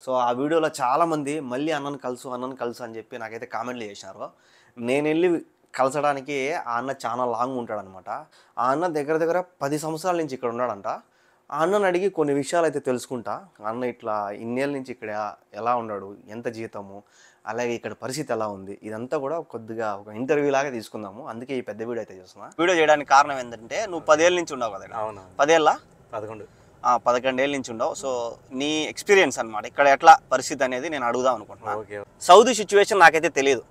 So ఆ వీడియోలో చాలామంది మళ్ళీ అన్నను కలుసు అని చెప్పి నాకైతే కామెంట్లు చేశారు. నేనెళ్ళి కలసడానికి ఆ అన్న చాలా లాంగ్ ఉంటాడనమాట. ఆ అన్న దగ్గర దగ్గర 10 సంవత్సరాల నుంచి ఇక్కడ ఉన్నాడంట. ఆ అన్నని అడిగి కొన్ని విషయాలైతే తెలుసుకుంటా. ఆ అన్న ఇట్లా ఇన్నేళ్ళ నుంచి ఇక్కడ ఎలా ఉన్నాడు? ఎంత జీతము? అలాగే ఇక్కడ పరిస్థితి ఎలా ఉంది? ఇదంతా కూడా కొద్దిగా ఒక ఇంటర్వ్యూ లాగా తీసుకుందాము. అందుకే ఈ పెద్ద వీడియో అయితే చేస్తున్నా. వీడియో చేయడానికి కారణం ఏంటంటే నువ్వు 10 ఏళ్ల నుంచి ఉన్నావు కదా ఇక్కడ. అవును. 10 ఏళ్ళా? 11. 11 ఏళ్ళ నుంచి ఉండవు. సో నీ ఎక్స్పీరియన్స్ అనమాట ఇక్కడ ఎట్లా పరిస్థితి అనేది నేను అడుగుదాం అనుకుంటున్నాను. ఓకే. సౌదీ సిచ్యువేషన్ నాకైతే తెలియదు.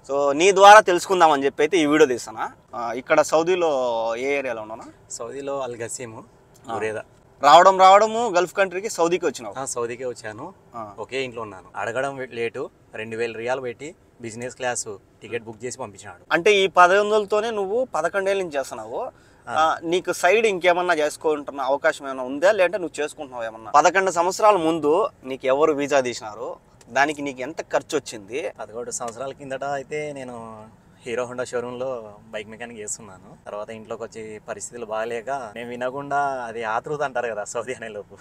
సో నీ ద్వారా తెలుసుకుందాం అని చెప్పి అయితే ఈ వీడియో తీస్తానా. ఇక్కడ సౌదీలో ఏ ఏరియాలో ఉన్నానా? సౌదీలో అల్ గసీము బురేదా. రావడము గల్ఫ్ కంట్రీకి సౌదీకి వచ్చినావు? సౌదీకే వచ్చాను. ఒకే ఇంట్లో ఉన్నాను. అడగడం లేటు 2000 రియాలు పెట్టి బిజినెస్ క్లాస్ టికెట్ బుక్ చేసి పంపించినాడు. అంటే ఈ 1100తోనే నువ్వు 11 ఏళ్ళ నుంచి చేస్తున్నావు. నీకు సైడ్ ఇంకేమన్నా చేసుకుంటున్న అవకాశం ఏమైనా ఉందా, లేదంటే నువ్వు చేసుకుంటున్నావు ఏమన్నా? 11 సంవత్సరాల ముందు నీకు ఎవరు వీసా తీసినారు? దానికి నీకు ఎంత ఖర్చు వచ్చింది? 11 సంవత్సరాల కిందట అయితే నేను హీరో హోండా షోరూంలో బైక్ మెకానిక్ చేస్తున్నాను. తర్వాత ఇంట్లోకి వచ్చి పరిస్థితులు బాగాలేక నేను వినకుండా అది ఆతృత అంటారు కదా సౌదీ అనే లోపు,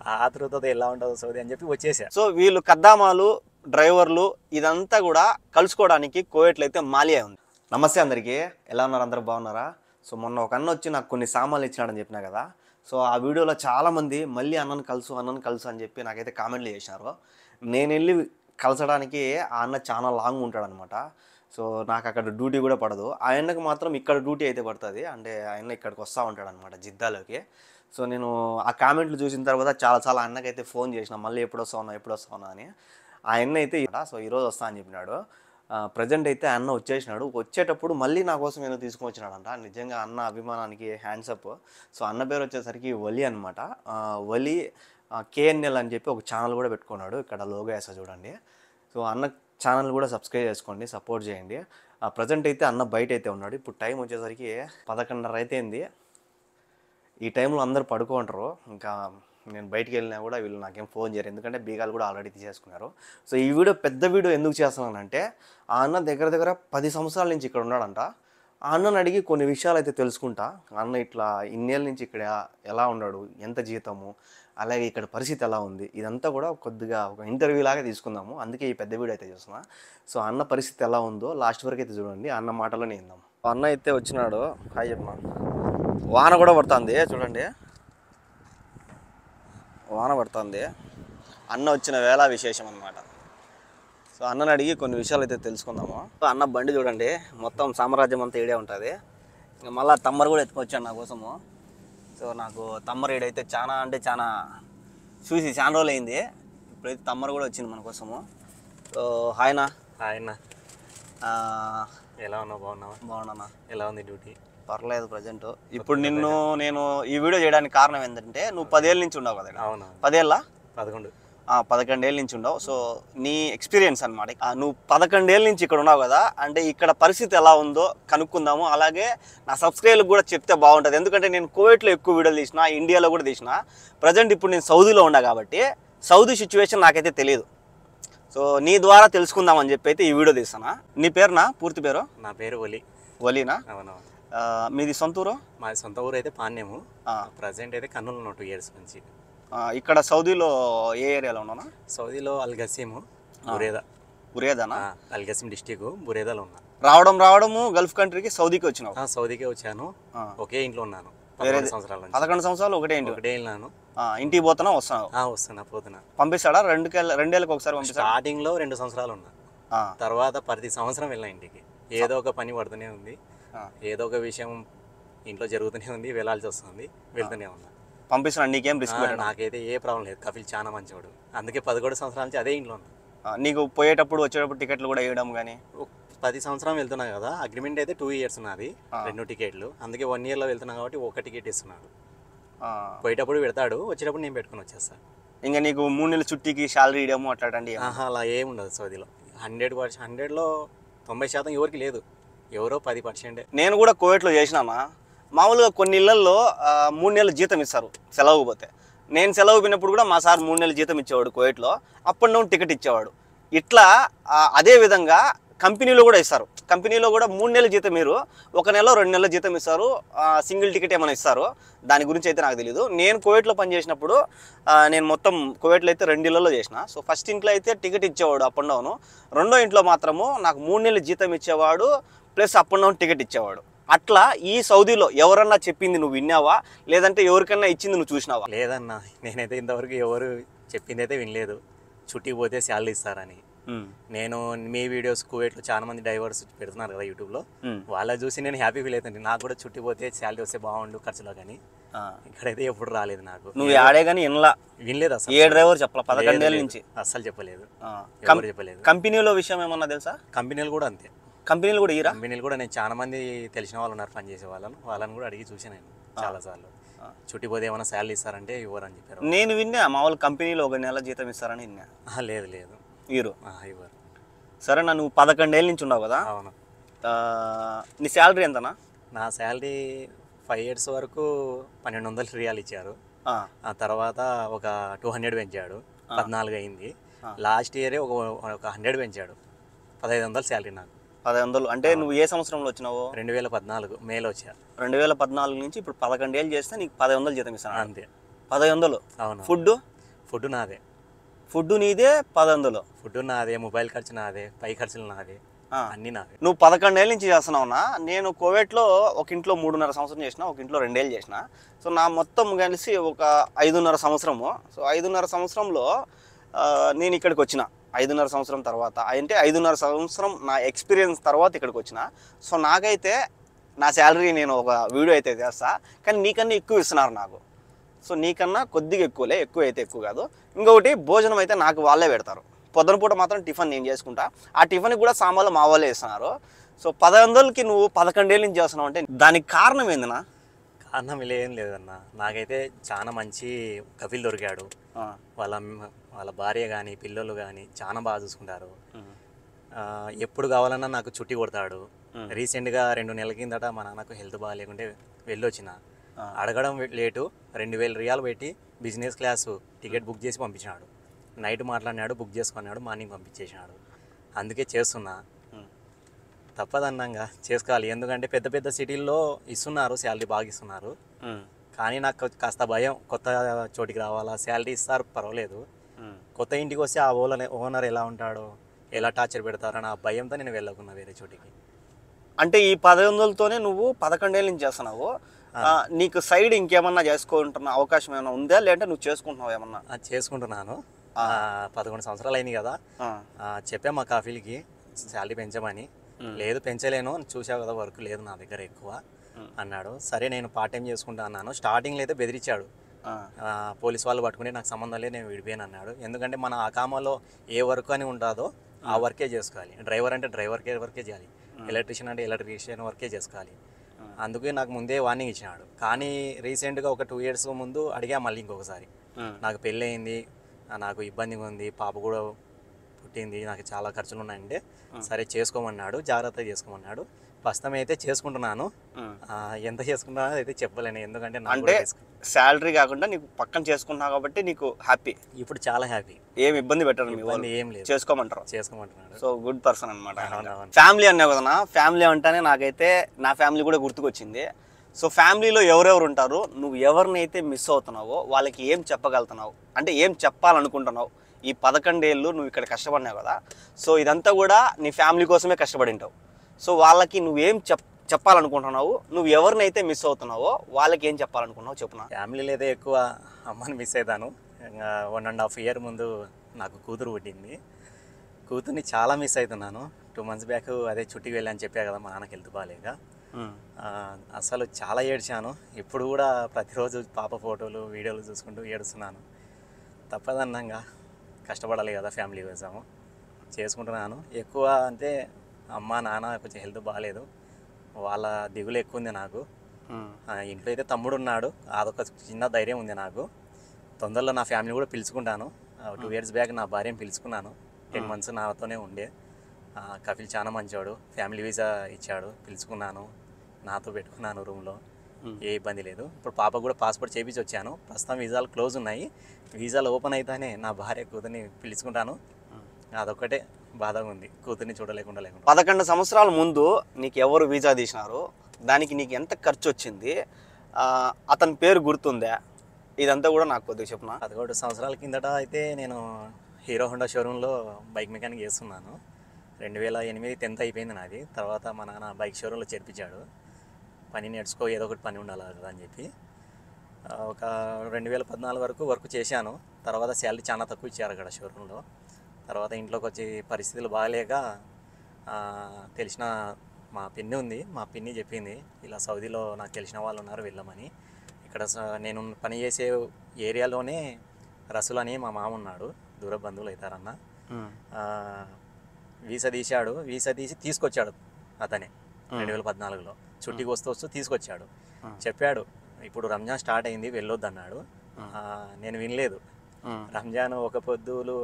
ఆ ఆతృతతో ఎలా ఉంటుందో సౌదీ అని చెప్పి వచ్చేసా. సో వీళ్ళు కద్దామాలు, డ్రైవర్లు ఇదంతా కూడా కలుసుకోవడానికి కోవేట్లో అయితే మాలియా ఉంది. నమస్తే అందరికీ, ఎలా ఉన్నారు? అందరూ బాగున్నారా? సో మొన్న ఒక అన్న వచ్చి నాకు కొన్ని సామాన్లు ఇచ్చినాడని చెప్పినా కదా. సో ఆ వీడియోలో చాలామంది మళ్ళీ అన్నను కలుసు అని చెప్పి నాకైతే కామెంట్లు చేశారు. నేను వెళ్ళి కలసడానికి ఆ అన్న చాలా లాంగ్ ఉంటాడనమాట. సో నాకు అక్కడ డ్యూటీ కూడా పడదు. ఆయనకు మాత్రం ఇక్కడ డ్యూటీ అయితే పడుతుంది. అంటే ఆయన ఇక్కడికి వస్తూ ఉంటాడనమాట జిద్దాలోకి. సో నేను ఆ కామెంట్లు చూసిన తర్వాత చాలా అన్నకైతే ఫోన్ చేసిన, మళ్ళీ ఎప్పుడు వస్తావునా అని. ఆయన అయితే సో ఈరోజు వస్తా అని చెప్పినాడు. ప్రజెంట్ అయితే అన్న వచ్చేసినాడు. వచ్చేటప్పుడు మళ్ళీ నా కోసం ఏదో తీసుకొని వచ్చినాడంట. నిజంగా అన్న అభిమానానికి హ్యాండ్సప్. సో అన్న పేరు వచ్చేసరికి వలి అనమాట. వలి కేఎన్ఎల్ అని చెప్పి ఒక ఛానల్ కూడా పెట్టుకున్నాడు. ఇక్కడ లోగో వేసా చూడండి. సో అన్న ఛానల్ కూడా సబ్స్క్రైబ్ చేసుకోండి, సపోర్ట్ చేయండి. ప్రజెంట్ అయితే అన్న బయట అయితే ఉన్నాడు. ఇప్పుడు టైం వచ్చేసరికి 11:30 అయితే అయింది. ఈ టైంలో అందరూ పడుకుంటారు. ఇంకా నేను బయటికి వెళ్ళినా కూడా వీళ్ళు నాకేం ఫోన్ చేయరు, ఎందుకంటే బీగాలు కూడా ఆల్రెడీ తీసేసుకున్నారు. సో ఈ వీడియో పెద్ద వీడియో ఎందుకు చేస్తున్నానంటే ఆ అన్న దగ్గర దగ్గర 10 సంవత్సరాల నుంచి ఇక్కడ ఉన్నాడంట. ఆ అన్నని అడిగి కొన్ని విషయాలు అయితే తెలుసుకుంటా. అన్న ఇట్లా ఇన్నేళ్ళ నుంచి ఇక్కడ ఎలా ఉన్నాడు? ఎంత జీతము? అలాగే ఇక్కడ పరిస్థితి ఎలా ఉంది? ఇదంతా కూడా కొద్దిగా ఒక ఇంటర్వ్యూ లాగా తీసుకుందాము. అందుకే ఈ పెద్ద వీడియో అయితే చేస్తున్నా. సో అన్న పరిస్థితి ఎలా ఉందో లాస్ట్ వరకు అయితే చూడండి. అన్న మాటలోనే విందాం. అన్న అయితే వచ్చినాడు. హాయ్ చెప్పమా. వాన కూడా పడుతుంది చూడండి, వాన పడుతుంది. అన్న వచ్చిన వేళ విశేషం అనమాట. సో అన్నని అడిగి కొన్ని విషయాలు అయితే తెలుసుకుందాము. అన్న బండి చూడండి, మొత్తం సామ్రాజ్యం అంతా ఈడే ఉంటుంది. ఇంకా మళ్ళీ తమ్మరు కూడా ఎత్తుకొచ్చాను నా కోసము. సో నాకు తమ్మరు ఈడైతే చాలా చూసి చాలా రోజులు అయింది. ఇప్పుడైతే తమ్మరు కూడా వచ్చింది మన కోసము. సో హాయ్నా. ఆయన ఎలా ఉన్నావు? బాగున్నానా? ఎలా ఉంది డ్యూటీ? పర్లేదు ప్రజెంట్. ఇప్పుడు నేను ఈ వీడియో చేయడానికి కారణం ఏంటంటే నువ్వు 10 ఏళ్ళ నుంచి ఉండవు కదా. అవునా? 10 ఏళ్ళా? 11. 11 ఏళ్ళ నుంచి ఉండవు. సో నీ ఎక్స్పీరియన్స్ అనమాట. నువ్వు 11 ఏళ్ళ నుంచి ఇక్కడ ఉన్నావు కదా, అంటే ఇక్కడ పరిస్థితి ఎలా ఉందో కనుక్కుందాము. అలాగే నా సబ్స్క్రైబర్లకు కూడా చెప్తే బాగుంటుంది, ఎందుకంటే నేను కువైట్లో ఎక్కువ వీడియోలు తీసిన, ఇండియాలో కూడా తీసిన. ప్రజెంట్ ఇప్పుడు నేను సౌదీలో ఉన్నా కాబట్టి సౌదీ సిచ్యువేషన్ నాకైతే తెలియదు. సో నీ ద్వారా తెలుసుకుందాం అని చెప్పి అయితే ఈ వీడియో తీస్తానా. నీ పేరునా? పూర్తి పేరు? నా పేరు వలి. వలీనా? అవునవును. మీది సొంత ఊరు? మాది సొంత ఊరు అయితే పాణ్యము. ప్రజెంట్ అయితే కర్నూలు ఉన్నాం 2 ఇయర్స్ నుంచి. ఇక్కడ సౌదీలో ఏ ఏరియాలో ఉన్నానా? సౌదీలో అల్ గసీము బురేదానా? అల్ గసీం డిస్టిక్ బురేదాలో ఉన్నా. రావడము గల్ఫ్ కంట్రీకి సౌదీకి వచ్చినావు? సౌదీకే వచ్చాను. ఒకే ఇంట్లో ఉన్నాను 11 సంవత్సరాల నుంచి. 11 సంవత్సరాలు ఒకటే వెళ్ళాను. ఇంటికి పోతున్నావు వస్తున్నావు? పోతున్నా. పంపిస్తాడా? 2 ఏళ్ళకి ఒకసారి పంపిస్తాడు. స్టార్టింగ్ లో 2 సంవత్సరాలు ఉన్నా. తర్వాత ప్రతి సంవత్సరం వెళ్ళిన ఇంటికి. ఏదో ఒక పని పడుతూనే ఉంది, ఏదో ఒక విషయం ఇంట్లో జరుగుతూనే ఉంది, వెళ్ళాల్సి వస్తుంది, వెళ్తూనే ఉన్నా. పంపిస్తున్నాడు, నీకేం రిస్క్? నాకైతే ఏ ప్రాబ్లం లేదు. కపిల్ చాలా మంచివాడు, అందుకే 11 సంవత్సరాల నుంచి అదే ఇంట్లో ఉన్నా. నీకు పోయేటప్పుడు వచ్చేటప్పుడు టికెట్లు కూడా వేయడం కానీ? 10 సంవత్సరం వెళ్తున్నా కదా. అగ్రిమెంట్ అయితే 2 ఇయర్స్ ఉన్నది, 2 టికెట్లు. అందుకే 1 ఇయర్లో వెళ్తున్నా కాబట్టి 1 టికెట్ ఇస్తున్నాడు. పోయేటప్పుడు పెడతాడు, వచ్చేటప్పుడు నేను పెట్టుకుని వచ్చేస్తాను. ఇంకా నీకు 3 నెలల చుట్టికి శాలరీ ఇవ్వడము అట్లాంటి? అలా ఏముండదు సౌదీలో. 100%లో 90% ఎవరికి లేదు, ఎవరో 10%. నేను కూడా కువైట్లో చేసినామా. మామూలుగా కొన్ని ఇళ్లలో 3 నెలల జీతం ఇస్తారు సెలవు పోతే. నేను సెలవు పోయినప్పుడు కూడా మా సార్ 3 నెలల జీతం ఇచ్చేవాడు కువైట్లో. అప్ అండ్ డౌన్ టికెట్ ఇచ్చేవాడు. ఇట్లా అదే విధంగా కంపెనీలో కూడా ఇస్తారు. కంపెనీలో కూడా 3 నెలల జీతం మీరు 1 నెల 2 నెలల జీతం ఇస్తారు. సింగిల్ టికెట్ ఏమైనా ఇస్తారు, దాని గురించి అయితే నాకు తెలియదు. నేను కువైట్లో పనిచేసినప్పుడు నేను మొత్తం కువైట్లో అయితే 2 ఇళ్లలో చేసిన. సో ఫస్ట్ ఇంట్లో అయితే టికెట్ ఇచ్చేవాడు అప్ అండ్ డౌన్, రెండో ఇంట్లో మాత్రము నాకు 3 నెలల జీతం ఇచ్చేవాడు plus up and down ticket ఇచ్చేవాడు. అట్లా ఈ సౌదీలో ఎవరన్నా చెప్పింది నువ్వు విన్నావా, లేదంటే ఎవరికన్నా ఇచ్చింది నువ్వు చూసినావా? లేదన్నా, నేనైతే ఇంతవరకు ఎవరు చెప్పింది అయితే వినలేదు చుట్టికి పోతే శాలరీ ఇస్తారని. నేను మీ వీడియోస్ కువైట్లో చాలా మంది డైవర్స్ పెడుతున్నారు కదా యూట్యూబ్లో, వాళ్ళ చూసి నేను హ్యాపీ ఫీల్ అవుతుంది. నాకు కూడా చుట్టి పోతే శాలరీ వస్తే బాగుండు ఖర్చులో, కానీ ఇక్కడైతే ఎప్పుడు రాలేదు నాకు. నువ్వు ఆడే కానీ వినలేదు అసలు. ఏ డ్రైవర్ చెప్పాల 11 ఏళ్ళ నుంచి అస్సలు చెప్పలేదు, చెప్పలేదు. కంపెనీలో విషయం ఏమన్నా తెలుసా? కంపెనీలు కూడా అంతే, కంపెనీలు కూడా ఇరా. కంపెనీలు కూడా నేను చాలా మంది తెలిసిన వాళ్ళు ఉన్నారు పని చేసే వాళ్ళని కూడా అడిగి చూసి నేను చాలాసార్లు చుట్టి పోతే ఏమైనా శాలరీ ఇస్తారంటే ఇవ్వరని చెప్పారు. నేను విన్నా మా వాళ్ళు కంపెనీలో 1 నెల జీతం ఇస్తారని విన్నా. లేదు లేదు ఇవ్వరు. ఇవ్వరు. సరే నువ్వు 11 ఏళ్ళ నుంచి ఉన్నావు కదా? అవును. నీ శాలరీ ఎంతనా? నా శాలరీ 5 years వరకు 1200 రియాల్ ఇచ్చారు. ఆ తర్వాత ఒక 200 పెంచాడు, 14 అయింది. లాస్ట్ ఇయరే ఒక 100 పెంచాడు, 1500 శాలరీ నాకు. 1500 అంటే నువ్వు ఏ సంవత్సరంలో వచ్చినావు? 2014 మేలో వచ్చా. 2014 నుంచి ఇప్పుడు 11 ఏళ్ళు చేస్తే నీకు 1500 జీతం ఇస్తాను అంతే. 1500. అవును. ఫుడ్ నాదే. ఫుడ్ నీదే 1500. ఫుడ్ నాదే, మొబైల్ ఖర్చు నాదే, పై ఖర్చులు నాదే, అన్నీ నావే. నువ్వు 11 ఏళ్ళ నుంచి చేస్తున్నావునా? నేను కువైట్లో ఒక ఇంట్లో 3.5 సంవత్సరం చేసిన, ఒక ఇంట్లో 2 ఏళ్ళు చేసిన. సో నా మొత్తం కలిసి ఒక 5.5 సంవత్సరము. సో 5.5 సంవత్సరంలో నేను ఇక్కడికి వచ్చిన. 5.5 సంవత్సరం తర్వాత అంటే 5.5 సంవత్సరం నా ఎక్స్పీరియన్స్ తర్వాత ఇక్కడికి వచ్చిన. సో నాకైతే నా శాలరీ నేను ఒక వీడియో అయితే చేస్తా, కానీ నీకన్నా ఎక్కువ ఇస్తున్నారు నాకు. సో నీకన్నా కొద్దిగా ఎక్కువ అయితే ఎక్కువ కాదు. ఇంకొకటి భోజనం అయితే నాకు వాళ్ళే పెడతారు. పొద్దునపూట మాత్రం టిఫిన్ నేను చేసుకుంటా. ఆ టిఫిన్కి కూడా సామాన్లు మా వాళ్ళే ఇస్తున్నారు. సో 1500కి నువ్వు 11 ఏళ్ళ నుంచి చేస్తున్నావు అంటే దానికి కారణం ఏందినా? కారణం ఏం లేదన్న, నాకైతే చాలా మంచి కపిల్ దొరికాడు. వాళ్ళ భార్య కానీ పిల్లలు కానీ చాలా బాగా చూసుకుంటారు. ఎప్పుడు కావాలన్నా నాకు చుట్టి కొడతాడు. రీసెంట్గా 2 నెలల కిందట మా నాన్నకు హెల్త్ బాగాలేకుంటే వెళ్ళొచ్చిన, అడగడం లేటు 2000 రియాలు పెట్టి బిజినెస్ క్లాసు టికెట్ బుక్ చేసి పంపించినాడు. నైట్ మాట్లాడినాడు, బుక్ చేసుకున్నాడు, మార్నింగ్ పంపించేసినాడు. అందుకే చేస్తున్నా, తప్పదన్నంగా చేసుకోవాలి. ఎందుకంటే పెద్ద పెద్ద సిటీల్లో ఇస్తున్నారు, శాలరీ బాగా ఇస్తున్నారు. కానీ నాకు కాస్త భయం, కొత్త చోటికి రావాలా, శాలరీ ఇస్తారు పర్వాలేదు, కొత్త ఇంటికి వస్తే ఆ ఓనర్ ఎలా ఉంటాడో, ఎలా టార్చర్ పెడతారో నా భయంతో నేను వెళ్ళకున్నా వేరే చోటికి. అంటే ఈ 1500తోనే నువ్వు 11 ఏళ్ళ నుంచి చేస్తున్నావు. నీకు సైడ్ ఇంకేమన్నా చేసుకుంటున్న అవకాశం ఏమైనా ఉందా, లేదంటే నువ్వు చేసుకుంటున్నావు ఏమన్నా? చేసుకుంటున్నాను. 11 సంవత్సరాలు అయింది కదా, చెప్పా మా కాఫీలకి శాలరీ పెంచమని. లేదు పెంచలేను, చూసావు కదా వర్క్ లేదు నా దగ్గర ఎక్కువ అన్నాడు. సరే నేను పార్ట్ టైం చేసుకుంటా అన్నాను. స్టార్టింగ్లో అయితే బెదిరించాడు, పోలీస్ వాళ్ళు పట్టుకుని నాకు సంబంధం లేదు నేను విడిపోయాను అన్నాడు. ఎందుకంటే మన అకామాలో ఏ వర్క్ అని ఉంటుందో ఆ వర్కే చేసుకోవాలి. డ్రైవర్ అంటే వర్కే చేయాలి, ఎలక్ట్రీషియన్ అంటే ఎలక్ట్రీషియన్ వర్కే చేసుకోవాలి. అందుకే నాకు ముందే వార్నింగ్ ఇచ్చినాడు. కానీ రీసెంట్గా ఒక 2 years ముందు అడిగా మళ్ళీ ఇంకొకసారి, నాకు పెళ్ళి అయింది, నాకు ఇబ్బందిగా ఉంది, పాప కూడా పుట్టింది, నాకు చాలా ఖర్చులు ఉన్నాయంటే సరే చేసుకోమన్నాడు, జాగ్రత్తగా చేసుకోమన్నాడు. ప్రస్తుతం అయితే చేసుకుంటున్నాను. ఎంత చేసుకుంటున్నా అయితే చెప్పలేను, ఎందుకంటే అంటే శాలరీ కాకుండా నీకు పక్కన చేసుకుంటున్నావు కాబట్టి నీకు హ్యాపీ. ఇప్పుడు చాలా హ్యాపీ, ఏం ఇబ్బంది పెట్టరు, ఏం లేదు, చేసుకోమంటున్నాడు. సో గుడ్ పర్సన్ అనమాట. ఫ్యామిలీ అన్నావు కదా, ఫ్యామిలీ అంటేనే నాకైతే నా ఫ్యామిలీ కూడా గుర్తుకొచ్చింది. సో ఫ్యామిలీలో ఎవరెవరు ఉంటారు, నువ్వు ఎవరినైతే మిస్ అవుతున్నావో వాళ్ళకి ఏం చెప్పగలుగుతున్నావు, అంటే ఏం చెప్పాలనుకుంటున్నావు? ఈ 11 ఏళ్ళు నువ్వు ఇక్కడ కష్టపడినావు కదా, సో ఇదంతా కూడా నీ ఫ్యామిలీ కోసమే కష్టపడి ఉంటావు. సో వాళ్ళకి నువ్వేం చెప్పాలనుకుంటున్నావు, నువ్వు ఎవరినైతే మిస్ అవుతున్నావో వాళ్ళకి ఏం చెప్పాలనుకున్నావు చెప్పునా? ఫ్యామిలీలో అయితే ఎక్కువ అమ్మని మిస్ అవుతాను. 1.5 year ముందు నాకు కూతురు పుట్టింది, కూతుర్ని చాలా మిస్ అవుతున్నాను. 2 months బ్యాక్ అదే చుట్టికి వెళ్ళని చెప్పా కదా మా నాన్నకి హెల్త్ బాగాలేక, అసలు చాలా ఏడ్చాను. ఇప్పుడు కూడా ప్రతిరోజు పాప ఫోటోలు వీడియోలు చూసుకుంటూ ఏడుస్తున్నాను. తప్పదన్నంగా కష్టపడాలి కదా ఫ్యామిలీ కోసము, చేసుకుంటున్నాను. ఎక్కువ అంటే అమ్మ నాన్న కొంచెం హెల్త్ బాగాలేదు, వాళ్ళ దిగులు ఎక్కువ ఉంది నాకు. ఇంట్లో అయితే తమ్ముడు ఉన్నాడు, అదొక చిన్న ధైర్యం ఉంది నాకు. తొందరలో నా ఫ్యామిలీ కూడా పిలుచుకుంటాను. 2 years బ్యాక్ నా భార్యను పిలుచుకున్నాను, 10 months నాతోనే ఉండే. కపిల్ చాలా మంచివాడు, ఫ్యామిలీ వీసా ఇచ్చాడు, పిలుచుకున్నాను, నాతో పెట్టుకున్నాను రూమ్లో, ఏ ఇబ్బంది లేదు. ఇప్పుడు పాప కూడా పాస్పోర్ట్ చేయించి వచ్చాను. ప్రస్తుతం వీసాలు క్లోజ్ ఉన్నాయి, వీసాలు ఓపెన్ అయితేనే నా భార్య కూతుర్ని పిలుచుకుంటాను. అదొక్కటే బాధగా ఉంది, కూతుర్ని చూడలేకుండా లేకుండా. 11 సంవత్సరాల ముందు నీకు ఎవరు వీసా తీసినారు, దానికి నీకు ఎంత ఖర్చు వచ్చింది, అతని పేరు గుర్తుందా, ఇదంతా కూడా నాకు కొద్దిగా చెప్పునా. 11 సంవత్సరాల కిందట అయితే నేను హీరో హోండా షోరూంలో బైక్ మెకానిక్ చేస్తున్నాను. 2008 10th అయిపోయింది నాది. తర్వాత మా నాన్న బైక్ షోరూంలో చేర్పించాడు. పని నేర్చుకో, ఏదో ఒకటి పని ఉండాలి కదా అని చెప్పి ఒక 2014 వరకు వర్క్ చేశాను. తర్వాత శాలరీ చాలా తక్కువ ఇచ్చారు అక్కడ షోరూంలో. తర్వాత ఇంట్లోకి వచ్చి పరిస్థితులు బాగాలేక తెలిసిన మా పిన్ని ఉంది, మా పిన్ని చెప్పింది ఇలా సౌదీలో నాకు తెలిసిన వాళ్ళు ఉన్నారు వెళ్ళమని. ఇక్కడ నేను పని చేసే ఏరియాలోనే రసూల్ అని మా మామ ఉన్నాడు, దూర బంధువులు అవుతారన్న. వీసా తీశాడు, వీసా తీసి తీసుకొచ్చాడు అతనే 2014లో. చుట్టికి వస్తూ తీసుకొచ్చాడు. చెప్పాడు ఇప్పుడు రంజాన్ స్టార్ట్ అయింది వెళ్ళొద్దు అన్నాడు. నేను వినలేదు. రంజాన్ ఒక పొద్దులు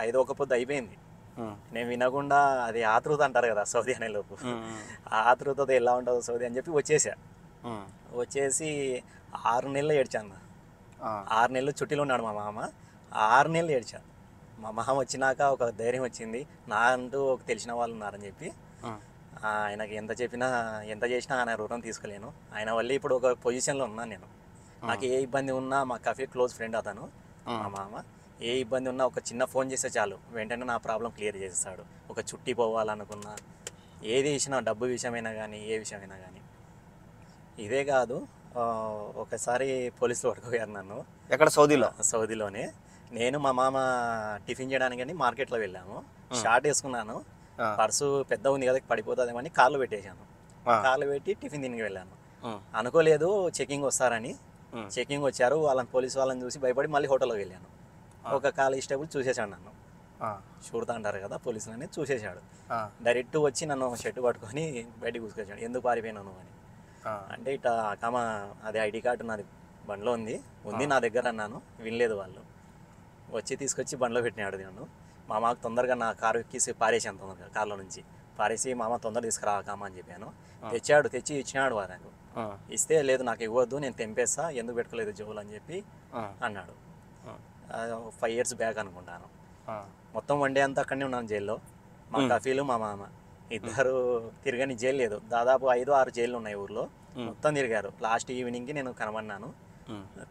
ఐదు ఒక పొద్దు అయిపోయింది. నేను వినకుండా, అది ఆతృత అంటారు కదా సౌదీ అనే లోపు, ఆ ఆతృతతో ఎలా ఉంటుందో సౌదీ అని చెప్పి వచ్చేసా. వచ్చేసి 6 నెలలు ఏడ్చాను. 6 నెలలు చుట్టీలో ఉన్నాడు మా మామ. 6 నెలలు ఏడ్చా. మా మామ వచ్చినాక ఒక ధైర్యం వచ్చింది, నా అంటూ ఒక తెలిసిన వాళ్ళు ఉన్నారని చెప్పి. ఆయనకి ఎంత చెప్పినా ఎంత చేసినా ఆయన రుణం తీసుకోలేను. ఆయన వల్ల ఇప్పుడు ఒక పొజిషన్లో ఉన్నాను నేను. నాకు ఏ ఇబ్బంది ఉన్నా, మా కఫీ క్లోజ్ ఫ్రెండ్ అతను మా మామ. ఏ ఇబ్బంది ఉన్నా ఒక చిన్న ఫోన్ చేస్తే చాలు, వెంటనే నా ప్రాబ్లం క్లియర్ చేస్తాడు. ఒక చుట్టి పోవాలనుకున్నా, ఏది ఇచ్చినా, డబ్బు విషయమైనా కానీ ఏ విషయమైనా కానీ. ఇదే కాదు, ఒకసారి పోలీసులు పట్టుకోయారు నన్ను. ఎక్కడ? సౌదీలోనే. నేను మా మామ టిఫిన్ చేయడానికి అని మార్కెట్లో వెళ్ళాము. షార్ట్ వేసుకున్నాను, పర్సు పెద్ద ఉంది కదా పడిపోతుందేమని కార్లో పెట్టేశాను. కార్లో పెట్టి టిఫిన్ తిని వెళ్ళాను. అనుకోలేదు చెకింగ్ వస్తారని. చెకింగ్ వచ్చారు, పోలీసు వాళ్ళని చూసి భయపడి మళ్ళీ హోటల్లోకి వెళ్ళాను. ఒక కానిస్టేబుల్ చూసేశాడు నన్ను, చూడతా అంటారు కదా పోలీసులని, చూసేశాడు. డైరెక్ట్ వచ్చి నన్ను షర్టు పట్టుకొని బయటికి తీసుకొచ్చాడు. ఎందుకు పారిపోయినాను అని అంటే, ఇట్లా అదే ఐడి కార్డు నాది బండిలో ఉంది నా దగ్గర అన్నాను. వినలేదు వాళ్ళు. వచ్చి తీసుకొచ్చి బండిలో పెట్టినాడు నన్ను. మామకు తొందరగా నా కారు ఎక్కిసి పారేసాను, తొందరగా కార్లో నుంచి పారేసి, మామ తొందర తీసుకురా కామా అని చెప్పాను. తెచ్చాడు, తెచ్చి ఇచ్చినాడు వారాకు. ఇస్తే లేదు నాకు ఇవ్వద్దు, నేను తెంపేస్తా, ఎందుకు పెట్టుకోలేదు జోలు అని చెప్పి అన్నాడు. 5 years బ్యాక్ అనుకుంటాను. మొత్తం వన్ డే అంతా అక్కడనే ఉన్నాను జైల్లో. మా కఫీలు మా మామ ఇద్దరు తిరగని జైలు లేదు. దాదాపు 5-6 జైళ్ళు ఉన్నాయి ఊర్లో, మొత్తం తిరిగారు. లాస్ట్ ఈవినింగ్కి నేను కనబడినాను,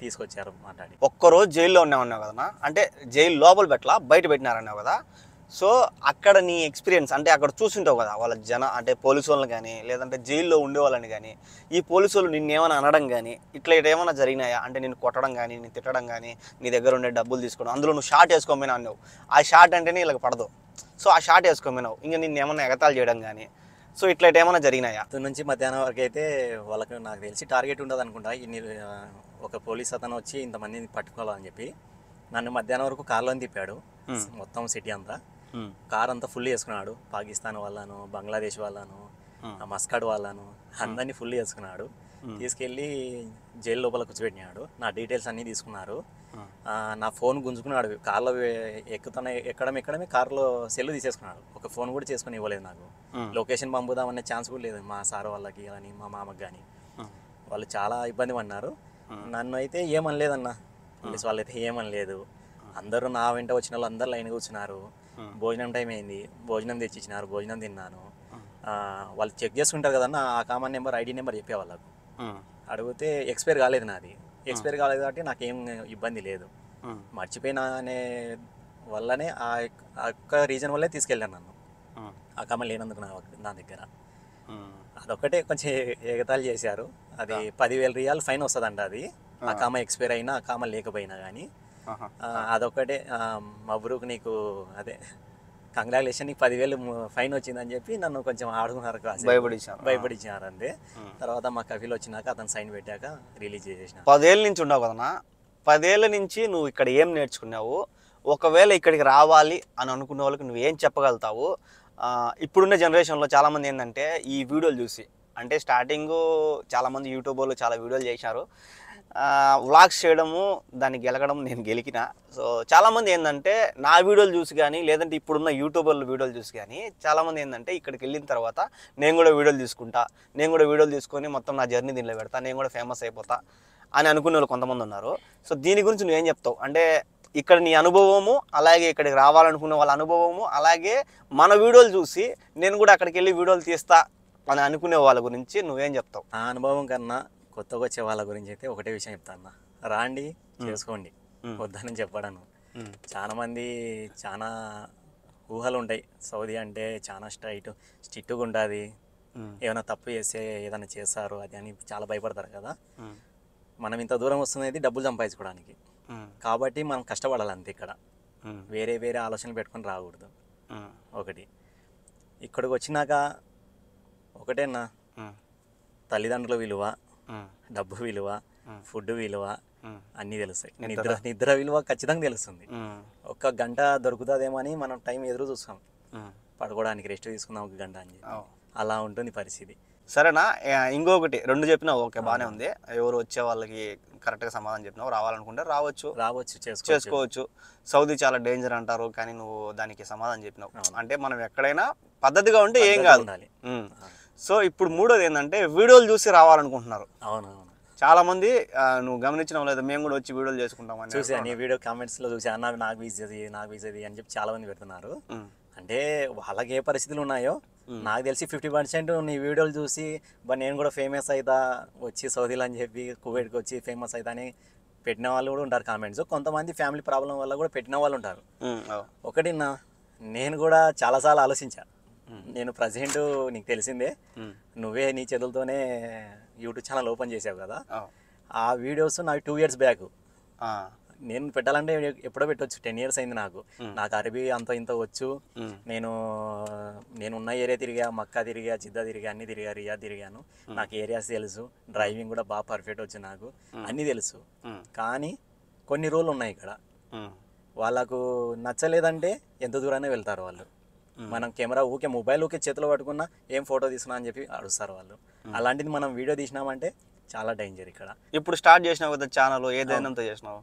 తీసుకొచ్చారు మాట్లాడి. ఒక్కరోజు జైల్లో ఉన్నావు కదా, అంటే జైలు లోపల పెట్టలా, బయట పెట్టినారన్నావు కదా. సో అక్కడ నీ ఎక్స్పీరియన్స్ అంటే అక్కడ చూస్తుంటావు కదా వాళ్ళ అంటే పోలీసు వాళ్ళని కానీ, లేదంటే జైల్లో ఉండేవాళ్ళని కానీ, ఈ పోలీసు వాళ్ళు నిన్నేమైనా అనడం కానీ ఇట్లా ఏమైనా జరిగినాయా? అంటే నేను కొట్టడం కానీ, నేను తిట్టడం కానీ, నీ దగ్గర ఉండే డబ్బులు తీసుకోవడం, అందులో నువ్వు షార్ట్ వేసుకోమని అన్నావు. ఆ షార్ట్ అంటేనే వీళ్ళకి పడదు, సో ఆ షార్ట్ వేసుకోమన్నావు. ఇంకా నిన్ను ఏమైనా ఎగతాలు చేయడం కానీ, సో ఇట్లా ఏమైనా జరిగినాయా? పొద్దున్న నుంచి మధ్యాహ్నం వరకు అయితే వాళ్ళకి నాకు తెలిసి టార్గెట్ ఉండదు అనుకుంటా. ఒక పోలీస్ అతను వచ్చి ఇంతమందిని పట్టుకోవాలని చెప్పి నన్ను మధ్యాహ్నం వరకు కార్లో తిప్పాడు. మొత్తం సిటీ అంతా కార్ అంతా ఫుల్ చేసుకున్నాడు. పాకిస్తాన్ వాళ్ళను, బంగ్లాదేశ్ వాళ్ళను, మస్కడ్ వాళ్ళను అందరినీ ఫుల్ చేసుకున్నాడు. తీసుకెళ్ళి జైలు లోపల కూర్చోబెట్టినాడు. నా డీటెయిల్స్ అన్నీ తీసుకున్నారు. నా ఫోన్ గుంజుకున్నాడు. కార్లో ఎక్కడమే కార్లో సెల్ తీసేసుకున్నాడు. ఒక ఫోన్ కూడా చేసుకుని ఇవ్వలేదు నాకు. లొకేషన్ పంపుదామనే ఛాన్స్ కూడా లేదు మా సార్ వాళ్ళకి కానీ మా మామకి కానీ. వాళ్ళు చాలా ఇబ్బంది పడినారు. నన్ను అయితే ఏమనలేదన్న, పోలీస్ వాళ్ళైతే ఏమనలేదు. అందరూ నా వెంట వచ్చిన వాళ్ళు అందరు లైన్ కూర్చున్నారు. భోజనం టైం అయింది, భోజనం తెచ్చిచ్చినారు, భోజనం తిన్నాను. వాళ్ళు చెక్ చేసుకుంటారు కదన్న, ఆ కామన్ నెంబర్ ఐడి నెంబర్ చెప్పే వాళ్ళకు. అడిగితే ఎక్స్పైర్ కాలేదు నాది. ఎక్స్పైర్ కాలేదు కాబట్టి నాకేం ఇబ్బంది లేదు. మర్చిపోయినా అనే వల్లనే ఆ ఒక్క రీజన్ వల్లే తీసుకెళ్ళాను నన్ను. ఆ కామన్ లేనందుకు నా దగ్గర. అదొక్కటే కొంచెం ఎగతాళి చేశారు. అది 10,000 రియాల్ ఫైన్ వస్తుందంట. అది ఆ కామ ఎక్స్పైర్ అయినా ఆ కామ లేకపోయినా కానీ. అదొక్కటే మబ్రూక్ నీకు, అదే కంగ్రాచులేషన్, నీకు 10,000 ఫైన్ వచ్చిందని చెప్పి నన్ను కొంచెం ఆడుకున్నారు, భయపడిచ్చారు అంతే. తర్వాత మా కఫీలు వచ్చినాక అతను సైన్ పెట్టాక రిలీజ్ చేసేసిన. 10 ఏళ్ళ నుంచి ఉన్నావు కదన్నా, 10 ఏళ్ళ నుంచి నువ్వు ఇక్కడ ఏం నేర్చుకున్నావు? ఒకవేళ ఇక్కడికి రావాలి అని అనుకునే వాళ్ళకి నువ్వేం చెప్పగలుగుతావు? ఇప్పుడున్న జనరేషన్లో చాలామంది ఏంటంటే ఈ వీడియోలు చూసి, అంటే స్టార్టింగు చాలామంది యూట్యూబర్లు చాలా వీడియోలు చేశారు, వ్లాగ్స్ చేయడము, దాన్ని గెలకడం, నేను గెలికిన. సో చాలామంది ఏంటంటే నా వీడియోలు చూసి కానీ, లేదంటే ఇప్పుడున్న యూట్యూబర్లు వీడియోలు చూసి కానీ చాలామంది ఏంటంటే ఇక్కడికి వెళ్ళిన తర్వాత నేను కూడా వీడియోలు తీసుకుంటా, నేను కూడా వీడియోలు తీసుకొని మొత్తం నా జర్నీ దీనిలో పెడతా, నేను కూడా ఫేమస్ అయిపోతా అని అనుకునే వాళ్ళు కొంతమంది ఉన్నారు. సో దీని గురించి నువ్వేం చెప్తావు? అంటే ఇక్కడ నీ అనుభవము, అలాగే ఇక్కడికి రావాలనుకునే వాళ్ళ అనుభవము, అలాగే మన వీడియోలు చూసి నేను కూడా అక్కడికి వెళ్ళి వీడియోలు తీస్తా అని అనుకునే వాళ్ళ గురించి నువ్వేం చెప్తావు? నా అనుభవం కన్నా కొత్తగా వచ్చే వాళ్ళ గురించి అయితే ఒకటే విషయం చెప్తాను, రాండి చేసుకోండి, వద్దని చెప్పడాను. చాలా మంది చాలా ఊహలు ఉంటాయి, సౌదీ అంటే చాలా స్ట్రిక్ట్గా ఉంటుంది, ఏమైనా తప్పు చేస్తే ఏదైనా చేస్తారు అది అని చాలా భయపడతారు కదా. మనం ఇంత దూరం వస్తున్నది డబ్బులు సంపాదించుకోవడానికి, కాబట్టి మనం కష్టపడాలి అంతే. ఇక్కడ వేరే వేరే ఆలోచనలు పెట్టుకొని రాకూడదు. ఒకటి ఇక్కడికి వచ్చినాక ఒకటేనా, తల్లిదండ్రుల విలువ, డబ్బు విలువ, ఫుడ్ విలువ అన్నీ తెలుస్తాయి. నిద్ర విలువ ఖచ్చితంగా తెలుస్తుంది. ఒక్క గంట దొరుకుతుందేమో అని మనం టైం ఎదురు చూస్తాం, పడుకోవడానికి రెస్ట్ తీసుకుందాం ఒక గంట అని చెప్పి. అలా ఉంటుంది పరిస్థితి. సరేనా? ఇంకొకటి 2 చెప్పినావు, ఓకే బాగానే ఉంది. ఎవరు వచ్చే వాళ్ళకి కరెక్ట్గా సమాధానం చెప్పినావు. రావాలనుకుంటే రావచ్చు చేసుకోవచ్చు. సౌదీ చాలా డేంజర్ అంటారు, కానీ నువ్వు దానికి సమాధానం చెప్పినావు. అంటే మనం ఎక్కడైనా పద్ధతిగా ఉంటే ఏం కాదు. సో ఇప్పుడు 3వది ఏంటంటే వీడియోలు చూసి రావాలనుకుంటున్నారు. అవునవును, చాలా మంది నువ్వు గమనించడం లేదు, మేము కూడా వచ్చి వీడియోలు చేసుకుంటాం అని చూసి నీ వీడియో కామెంట్స్లో చూసి అన్న నాకు వీజది అని చెప్పి చాలా మంది పెడుతున్నారు. అంటే వాళ్ళకి ఏ పరిస్థితులు ఉన్నాయో నాకు తెలిసి 50% నీ వీడియోలు చూసి నేను కూడా ఫేమస్ అవుతా వచ్చి సౌదీలో అని చెప్పి కువైట్కి వచ్చి ఫేమస్ అవుతా అని పెట్టిన వాళ్ళు కూడా ఉంటారు కామెంట్స్. కొంతమంది ఫ్యామిలీ ప్రాబ్లం వల్ల కూడా పెట్టిన వాళ్ళు ఉంటారు. ఒకటి నేను కూడా చాలాసార్లు ఆలోచించా. నేను ప్రజెంట్ నీకు తెలిసిందే, నువ్వే నీ చేతులతోనే యూట్యూబ్ ఛానల్ ఓపెన్ చేసావు కదా. ఆ వీడియోస్ నాకు 2 years బ్యాక్. నేను పెట్టాలంటే ఎప్పుడో పెట్టవచ్చు, 10 years అయింది. నాకు అరబీ అంత ఇంత వచ్చు. నేను ఉన్న ఏరియా తిరిగా, మక్కా తిరిగా, జిద్దా తిరిగా, అన్ని తిరిగా, రియాద్ తిరిగాను. నాకు ఏరియాస్ తెలుసు, డ్రైవింగ్ కూడా బాగా పర్ఫెక్ట్ వచ్చు, నాకు అన్నీ తెలుసు. కానీ కొన్ని రూల్ ఉన్నాయి ఇక్కడ. వాళ్ళకు నచ్చలేదంటే ఎంత దూరానే వెళ్తారు వాళ్ళు. మనం కెమెరా మొబైల్ చేతిలో పట్టుకున్నా ఏం ఫోటో తీసినా అని చెప్పి అడుస్తారు వాళ్ళు. అలాంటిది మనం వీడియో తీసినామంటే చాలా డేంజర్ ఇక్కడ. ఇప్పుడు స్టార్ట్ చేసినావు కదా ఛానల్, ఏదైనా చేసినావు?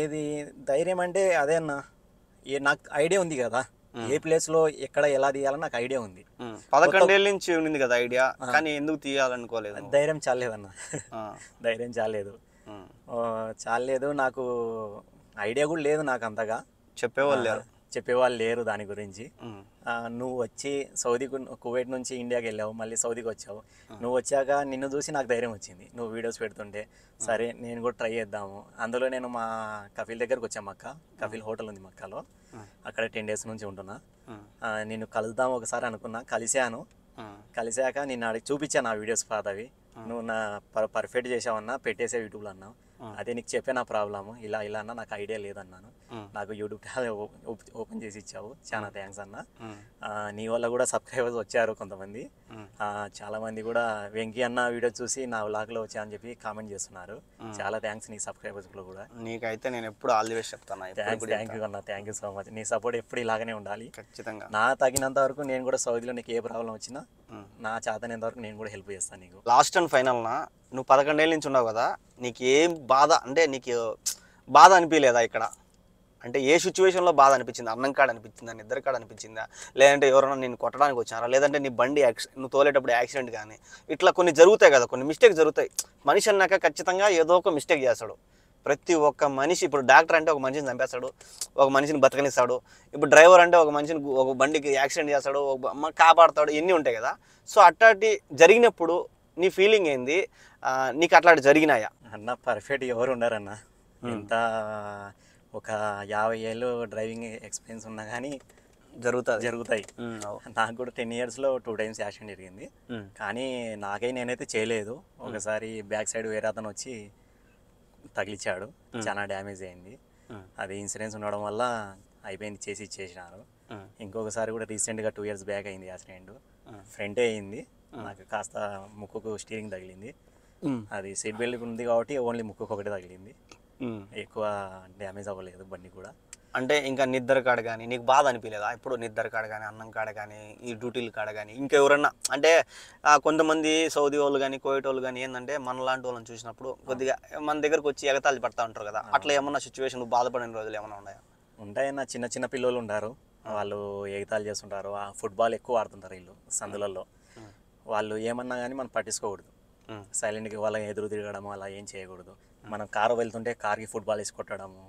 ఏది ధైర్యం అంటే అదే అన్న, నాకు ఐడియా ఉంది కదా, ఏ ప్లేస్లో ఎక్కడ ఎలా తీయాలని నాకు ఐడియా ఉంది. 11 ఏళ్ళ నుంచి ఉంది కదా ఐడియా, కానీ ఎందుకు తీయాలనుకోలేదు? ధైర్యం చాలేదన్న, ధైర్యం చాలేదు. నాకు ఐడియా కూడా లేదు, నాకు అంతగా చెప్పేవాళ్ళు లేరు దాని గురించి. నువ్వు వచ్చి కువైట్ నుంచి ఇండియాకి వెళ్ళావు, మళ్ళీ సౌదీకి వచ్చావు. నువ్వు వచ్చాక నిన్ను చూసి నాకు ధైర్యం వచ్చింది, నువ్వు వీడియోస్ పెడుతుంటే సరే నేను కూడా ట్రై చేద్దాము. అందులో నేను మా కఫీల్ దగ్గరకు వచ్చాను, కఫీల్ హోటల్ ఉంది మక్కాలో, అక్కడ 10 days నుంచి ఉంటున్నా. నిన్ను కలుద్దాం ఒకసారి అనుకున్నా, కలిసాక నిన్ను అడిగి చూపించాను నా వీడియోస్ పాతవి. నువ్వు నా పర్ఫెక్ట్ చేసావన్నా, పెట్టేసే యూట్యూబ్లో అన్నావు. అదే నీకు చెప్పే నా ప్రాబ్లము, ఇలా అన్న నాకు ఐడియా లేదన్నాను. నాకు యూట్యూబ్ ఛానల్ ఓపెన్ చేసి ఇచ్చావు, చాలా థ్యాంక్స్ అన్న. నీ వల్ల కూడా సబ్స్క్రైబర్స్ వచ్చారు కొంతమంది. చాలా మంది కూడా వెంకీ అన్న వీడియో చూసి నా వ్లాగ్లో వచ్చా అని చెప్పి కామెంట్ చేస్తున్నారు. చాలా థ్యాంక్స్ నీ సబ్స్క్రైబర్స్ కూడా. నీకైతే నేను ఎప్పుడు ఆల్ ది బెస్ట్ చెప్తాను. థ్యాంక్ యూ అన్న, థ్యాంక్ యూ సో మచ్. నీ సపోర్ట్ ఎప్పుడు ఇలాగనే ఉండాలి ఖచ్చితంగా. నా తగినంత వరకు నేను కూడా సౌదీలో నీకు ఏ ప్రాబ్లం వచ్చినా నా చేతనేంత వరకు నేను కూడా హెల్ప్ చేస్తాను నీకు. లాస్ట్ అండ్ ఫైనల్నా, నువ్వు 11 ఏళ్ళ నుంచి ఉన్నావు కదా, నీకు ఏం బాధ అంటే నీకు బాధ అనిపించలేదా ఇక్కడ? అంటే ఏ సిచ్యువేషన్లో బాధ అనిపించింది? అన్నం కాడ అనిపించిందా, నిద్ర కాడ అనిపించిందా, లేదంటే ఎవరైనా నేను కొట్టడానికి వచ్చారా, లేదంటే నీ బండి నువ్వు తోలేటప్పుడు యాక్సిడెంట్ కానీ ఇట్లా కొన్ని జరుగుతాయి కదా, కొన్ని మిస్టేక్స్ జరుగుతాయి. మనిషి అన్నాక ఖచ్చితంగా ఏదో ఒక మిస్టేక్ చేస్తాడు. ప్రతి ఒక్క మనిషి, ఇప్పుడు డాక్టర్ అంటే ఒక మనిషిని చంపేస్తాడు, ఒక మనిషిని బతకనిస్తాడు. ఇప్పుడు డ్రైవర్ అంటే ఒక మనిషిని ఒక బండికి యాక్సిడెంట్ చేస్తాడు, కాపాడుతాడు, ఇవన్నీ ఉంటాయి కదా. సో అట్లాంటి జరిగినప్పుడు నీ ఫీలింగ్ ఏంది? నీకు అట్లాంటి జరిగినాయా? అన్న పర్ఫెక్ట్ ఎవరు ఉన్నారన్న, ఎంత ఒక 50 ఏళ్ళు డ్రైవింగ్ ఎక్స్పీరియన్స్ ఉన్నా కానీ జరుగుతాయి. నాకు కూడా 10 yearsలో 2 times యాక్సిడెంట్ జరిగింది. కానీ నేనైతే చేయలేదు. ఒకసారి బ్యాక్ సైడ్ వేరే అతను వచ్చి తగిలిచ్చాడు, చాలా డ్యామేజ్ అయింది. అది ఇన్సూరెన్స్ ఉండడం వల్ల అయిపోయింది, చేసి ఇచ్చేసినారు. ఇంకొకసారి కూడా రీసెంట్గా 2 years బ్యాక్ అయింది యాక్సిడెంట్. ఫ్రంటే అయింది, నాకు కాస్త ముక్కుకు స్టీరింగ్ తగిలింది. అది సీట్ బెల్ట్ ఉంది కాబట్టి ఓన్లీ ముక్కుకు ఒకటి తగిలింది, ఎక్కువ డ్యామేజ్ అవ్వలేదు బండి కూడా. అంటే ఇంకా నిద్ర కాడ కానీ నీకు బాధ అనిపించలేదా? ఇప్పుడు నిద్ర కాడ కానీ, అన్నం కాడ కానీ, ఈ డ్యూటీల కాడ కానీ, ఇంకెవరన్నా అంటే కొంతమంది సౌదీ వాళ్ళు కానీ, కువైట్ వాళ్ళు కానీ ఏంటంటే మనలాంటి వాళ్ళని చూసినప్పుడు కొద్దిగా మన దగ్గరకు వచ్చి ఎగతాళి పడతా ఉంటారు కదా, అట్లా ఏమన్నా సిచ్యువేషన్ బాధపడిన రోజులు ఏమైనా ఉన్నాయా? ఉంటాయన్న, చిన్న పిల్లలు ఉంటారు, వాళ్ళు ఎగతాళి చేస్తుంటారు. ఫుట్బాల్ ఎక్కువ ఆడుతుంటారు వీళ్ళు సందులలో. వాళ్ళు ఏమన్నా కానీ మనం పట్టించుకోకూడదు, సైలెంట్గా వాళ్ళకి ఎదురు తిరగడము అలా ఏం చేయకూడదు. మనం కారు వెళ్తుంటే కార్కి ఫుట్బాల్ వేసి కొట్టడము,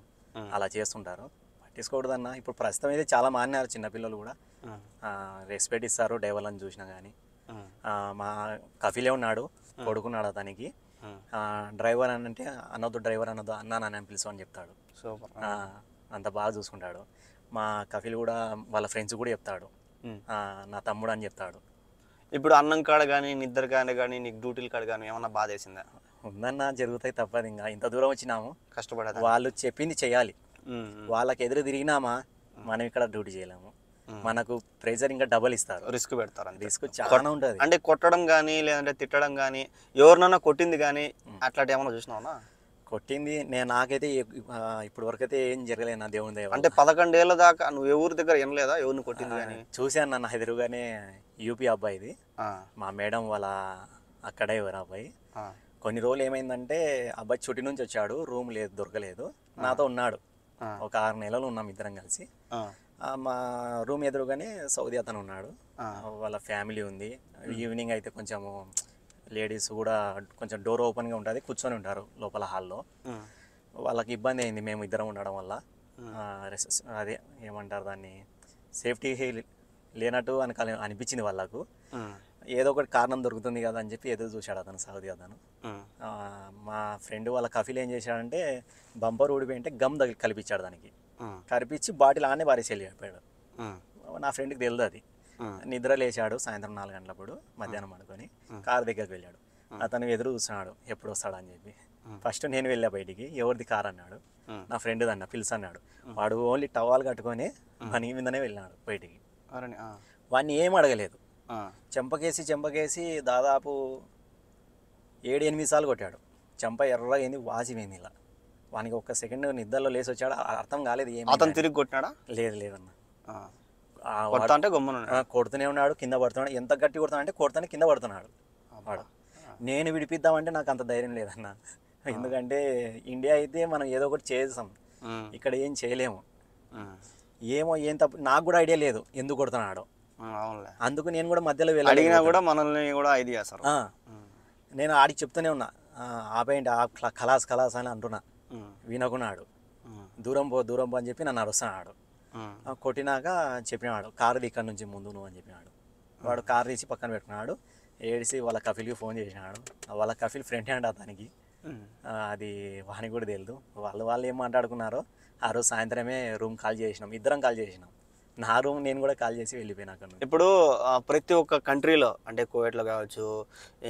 అలా చేస్తుంటారు. పట్టించుకోకూడదన్న. ఇప్పుడు ప్రస్తుతం అయితే చాలా మారినారు చిన్నపిల్లలు కూడా. రెస్పెక్ట్ ఇస్తారు డ్రైవర్లను చూసినా కానీ. మా కఫీలే ఉన్నాడు, కొడుకున్నాడు అతనికి. డ్రైవర్ అని అంటే అనొద్దు, డ్రైవర్ అనొద్దు, అన్నా నన్ను పిలుచు అని చెప్తాడు. సూపర్. అంత బాగా చూసుకుంటాడు. మా కఫీల్ కూడా వాళ్ళ ఫ్రెండ్స్ కూడా చెప్తాడు, నా తమ్ముడు అని చెప్తాడు. ఇప్పుడు అన్నం కాడ కానీ నిద్ర కానీ నీకు డ్యూటీల కాడ కానీ ఏమన్నా బాధ వేసిందా? ఉందన్న, జరుగుతాయి, తప్పదు. ఇంకా ఇంత దూరం వచ్చినాము, కష్టపడేదా? వాళ్ళు చెప్పింది చేయాలి. వాళ్ళకి ఎదురు తిరిగినామా మనం ఇక్కడ డ్యూటీ చేయలేము. మనకు ప్రెజర్ ఇంకా డబల్ ఇస్తారు, రిస్క్ పెడతారు. రిస్క్ చాలా ఉంటుంది. అంటే కొట్టడం కానీ లేదంటే తిట్టడం కానీ, ఎవరినన్నా కొట్టింది కానీ అట్లాంటి ఏమన్నా చూసినావునా? కొట్టింది నాకైతే ఇప్పుడు వరకు అయితే ఏం జరగలేదు నా దేవుని దయ. అంటే 11 ఏళ్ళ దాకా నువ్వు ఎవరి దగ్గర వినలేదా ఎవరిని కొట్టింది కానీ? చూశాను నన్ను ఎదురుగానే. యూపీ అబ్బాయిది, మా మేడం వాళ్ళ అక్కడే ఎవరు అబ్బాయి. కొన్ని రోజులు ఏమైందంటే అబ్బాయి చుట్టి నుంచి వచ్చాడు, రూమ్ లేదు, దొరకలేదు. నాతో ఉన్నాడు, ఒక 6 నెలలు ఉన్నాం ఇద్దరం కలిసి. మా రూమ్ ఎదురుగానే సౌదీ అతను ఉన్నాడు, వాళ్ళ ఫ్యామిలీ ఉంది. ఈవినింగ్ అయితే కొంచెము లేడీస్ కూడా కొంచెం డోర్ ఓపెన్గా ఉంటుంది, కూర్చొని ఉంటారు లోపల హాల్లో. వాళ్ళకి ఇబ్బంది అయింది మేము ఇద్దరం ఉండడం వల్ల. అదే ఏమంటారు దాన్ని, సేఫ్టీ లేనట్టు అనిపించింది వాళ్ళకు. ఏదో ఒకటి కారణం దొరుకుతుంది కదా అని చెప్పి ఎదురు చూశాడు అతను, సౌదీ అతను. మా ఫ్రెండ్ వాళ్ళ కఫీలు ఏం చేశాడంటే బంపర్ ఊడిపోయింటే గమ్ కలిపించాడు దానికి. కరిపించి బాటిల్ ఆనే బారేసి వెళ్ళిపోయాడు. నా ఫ్రెండ్కి తెలియదు అది. నిద్ర లేచాడు సాయంత్రం 4 గంటలప్పుడు, మధ్యాహ్నం పడుకొని కారు దగ్గరికి వెళ్ళాడు. అతను ఎదురు చూస్తున్నాడు ఎప్పుడు వస్తాడు అని చెప్పి. ఫస్ట్ నేను వెళ్ళా బయటికి, ఎవరిది కారు అన్నాడు. నా ఫ్రెండ్ అన్న పిలుసు అన్నాడు. వాడు ఓన్లీ టవాల్ కట్టుకొని పని మీదనే వెళ్ళినాడు బయటికి. వాడిని ఏం అడగలేదు, చెంపకేసి దాదాపు 7-8 సార్లు కొట్టాడు. చెంప ఎర్రగా అయింది, వాసిపోయింది ఇలా. వానికి ఒక్క సెకండ్ నిద్రలో లేచి వచ్చాడు, అర్థం కాలేదు ఏం. అతను తిరిగి కొట్టినాడా? లేదన్న. కొడుతూనే ఉన్నాడు, కింద పడుతున్నాడు. ఎంత గట్టి కొడుతున్నాడు అంటే కొడుతానే కింద పడుతున్నాడు వాడు. నేను విడిపిద్దామంటే నాకు అంత ధైర్యం లేదన్న. ఎందుకంటే ఇండియా అయితే మనం ఏదో ఒకటి చేస్తాం, ఇక్కడ ఏం చేయలేము. ఏమో ఏం తప్పు నాకు కూడా ఐడియా లేదు ఎందుకు కొడుతున్నాడు. అందుకు నేను కూడా మధ్యలో అడిగినా కూడా మనల్ని కూడా ఐడియా చేస్తారు. నేను ఆడికి చెప్తూనే ఉన్నా, ఆపేయండి ఖలాస్ అని అంటున్నా. వినకున్నాడు. దూరం పో అని చెప్పి నన్ను అరుస్తున్నాడు. కొట్టినాక చెప్పినాడు, కారు ఇక్కడ నుంచి ముందు నువ్వు అని చెప్పినాడు. వాడు కారు తీసి పక్కన పెట్టుకున్నాడు. ఏడిసి వాళ్ళ కఫీల్కి ఫోన్ చేసినాడు. వాళ్ళ కఫీల్ ఫ్రెండ్ హ్యాండ్ అతనికి, అది వానికి కూడా తెలియదు. వాళ్ళు ఏం మాట్లాడుకున్నారో ఆ రోజు సాయంత్రమే రూమ్ కాల్ చేసినాం, ఇద్దరం కాల్ చేసినాం. నా రూమ్ నేను కూడా కాల్ చేసి వెళ్ళిపోయినా అక్కడ. ఇప్పుడు ప్రతి ఒక్క కంట్రీలో అంటే కువైట్లో కావచ్చు,